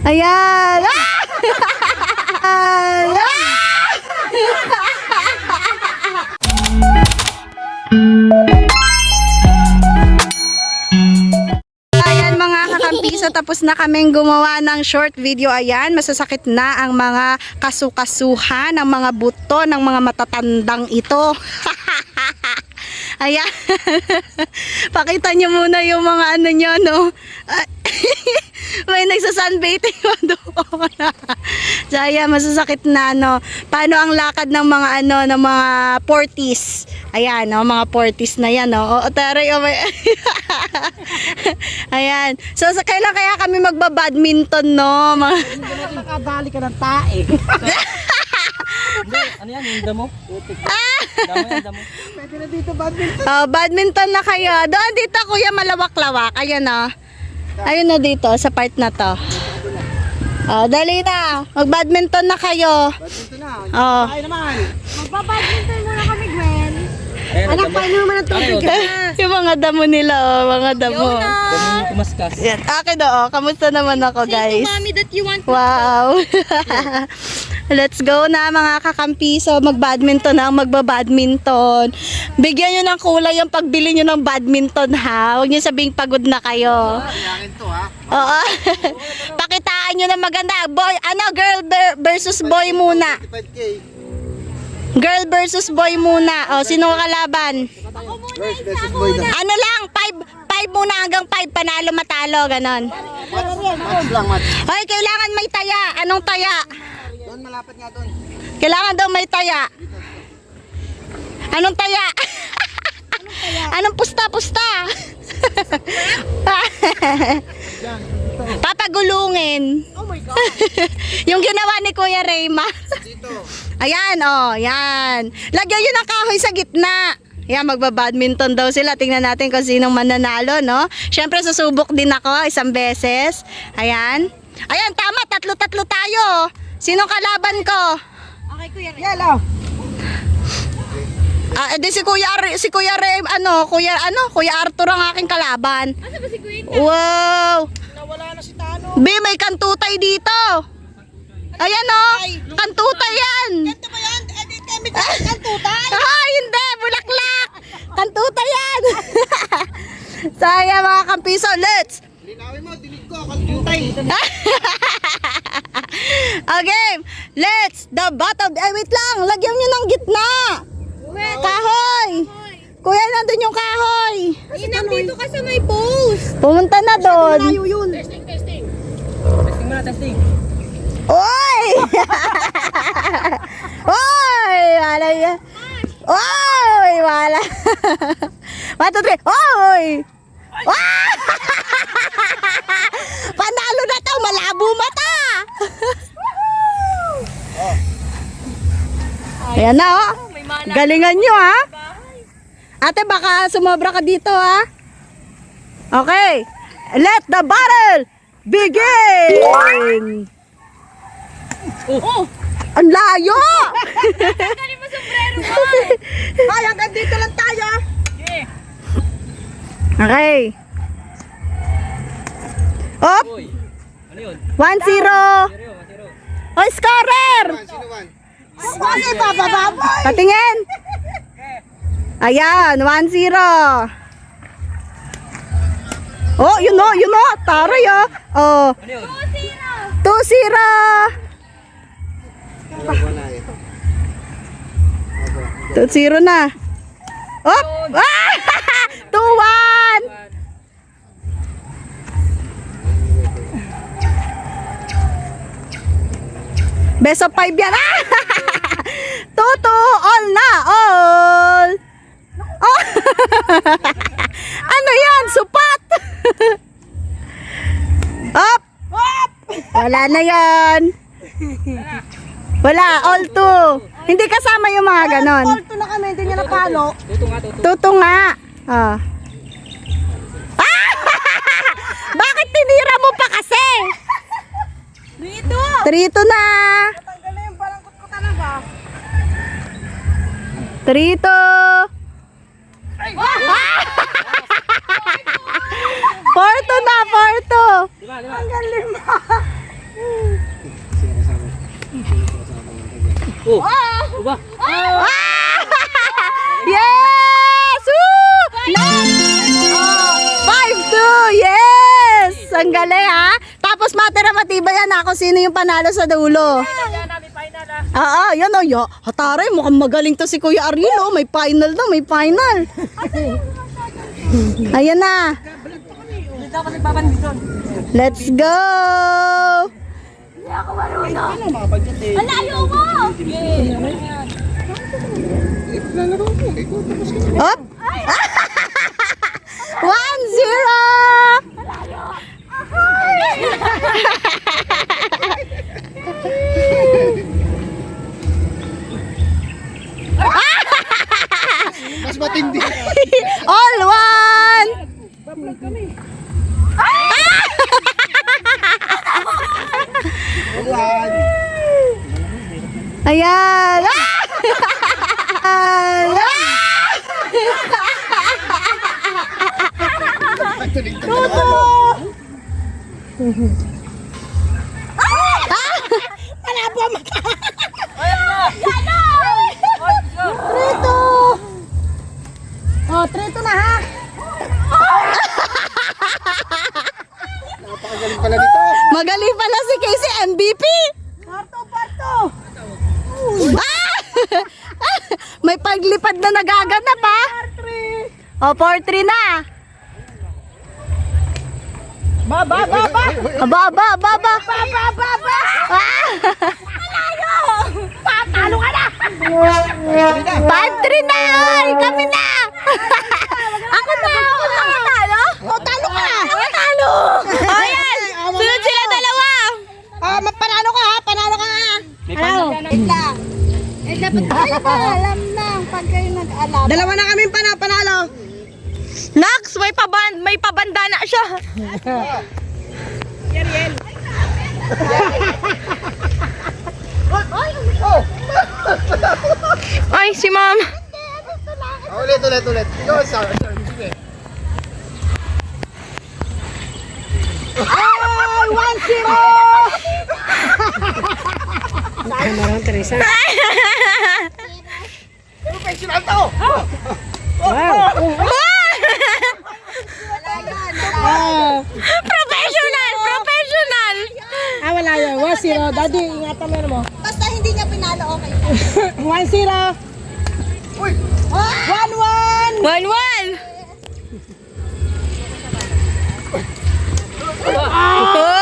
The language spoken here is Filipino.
Ayan. Ah! Ayan mga kakampiso, tapos na kaming gumawa ng short video. Ayan, masasakit na ang mga kasukasuhan, ang mga buto ng mga matatandang ito. Ayan. Pakita nyo muna yung mga ano nyo, no? May nagsasunbaiting doon. So, ayan, masasakit na, no? Paano ang lakad ng mga ano, ng mga 40s? Ayan, no? Mga 40s na yan, no? O, taray, oh, may... Ayan. So, kailan kaya kami magbabadminton, no? Nakadali ka ng tae. Ano yan? Yung damo? Damo yan, damo. Pwede na dito badminton. Oh, badminton na kayo. Doon dito, kuya, malawak-lawak. Ayan, no? Ayun na dito, sa part na to. Oh, dali na. Mag-badminton na kayo. Badminton na. Oh. Tayo naman. Magpa-badminton muna kami, Gwen. Ayan, Anak, damo. paano naman ang tubig Tayo, na? Yung mga damo nila, oh, mga damo. Damo yung kumaskas. Yan, akin oh. Kamusta naman ako, guys? Mommy that you want. Wow. Let's go na mga kakampiso. Mag-badminton na, magbabadminton. Bigyan nyo ng kulay yung pagbili nyo ng badminton, ha? Huwag nyo sabing pagod na kayo. Akin to ha. Oo. Pakitaan nyo na maganda. Boy, girl versus boy muna. 25K. Girl versus boy muna. O, sino kalaban? Girls versus boy na. Ano lang, 5 muna hanggang 5, panalo matalo, ganon. Match lang, match. Hoy, kailangan may taya. Anong taya? Doon, malapit nga doon. Kailangan daw may taya. Anong taya? Anong pusta-pusta? Papagulungin. Oh my God. Yung ginawa ni Kuya Raymar. Dito. Ayan, oh, yan. Lagyan yun ng kahoy sa gitna. Yan, magbabadminton daw sila. Tingnan natin kung sinong mananalo, no? Siyempre, susubok din ako isang beses. Ayan. Ayan, tama. Tatlo-tatlo tayo. Sinong kalaban ko? Okay, Kuya Ray. Yellow. Edi si Kuya Ray, Kuya Arthur ang aking kalaban. Asa ba si Gwen? Wow! Nawala na si Tano. Be, may kantutay dito. Ayan, oh. Kantutay yan. Ito ba yan? Kami ang tutay. Ah, hindi, bulaklak. Kantutay yan. So, ayan mga kampiso, let's. Linawin mo, dinig ko. Tutay. Okay, let's the battle. Ay, wait lang, lagyan nyo ng gitna. Kahoy. Kuya, nandun yung kahoy. Nandito ka sa may post. Pumunta na doon. Malayo yun. Testing muna, testing. Oy! Oy! Wala yan. Oy! Wala. 1, 2, 3. Oy! Ah! Panalo na to, malabo mata. Ayan na, oh. Galingan nyo, ha? Ate, baka sumobra ka dito, ha? Okay. Let the battle begin! Oh! Ang layo! Galing mo sombrero mo. Ay, hanggang dito lang tayo. Okay. Op! Uy! Ano yun? 1-0! Matiro. Oh, scorer! Sino man? Ay, bababa. Patingin! Ayan, 1-0. Oh, yun o. Taray, oh. Oh, Ano yun? 2-0. 2-0 na. Op! Ah! 2-1! Best of 5 yan. Ah! 2-2. All na. All. Oh. Ano yan? Supat. Up. Wala na yan. Wala. All 2. Hindi kasama yung mga ganon. Ito na kami, hindi niya napalo. Tuto nga, tuto. Tuto nga. Ah. Ah! Bakit tinira mo pa kasi? Dito. 3-2 na. Tanggal na yung balangkot ko talaga. 3-2. 4-2 na, 4-2. Lima. Tanggal 5. Oh! Uba! Ah! Yes! Woo! Oh, 5-2! Yes! Ang galing ha. Tapos matira matibay yan ha kung sino yung panalo sa dulo. Oo, yan o. Hataray, mukhang magaling to si Kuya Ariel. Oh. May final na, may final. Ayan na. Let's go! Malayo mo! Up! 1-0! Mas matindi. All one! Ayan! Oh, 3-2 na ha. Napakagaling pala nito. Magaling pala si Casey, MVP! Parto. Ah! May paglipad na nagaganap ha? O, 4-3 na. Baba. Aba. Baba. Ah! Patalo ka na. 5-3 na! Ay, kami na! Ako na! Talo? O, talo ka! Ako talo! O, yan! Sunod sila dalawa! Panalo ka ha. Panalo ka ha. May panalo yan. Eh, dapat kayo ba alam na pag kayo nag-alam. Dalawa na kami panalo. Nax, may pabanda na siya. Ay, si ma'am. Ulit. Ikaw, sir. Sige. Ay, 1-0. Professional to. Professional! Wala yan. 1-0. Daddy, ingatan mo mo. Basta hindi niya pinalo, okay. 1-0. Uy. 1-1. 1-1! Oh!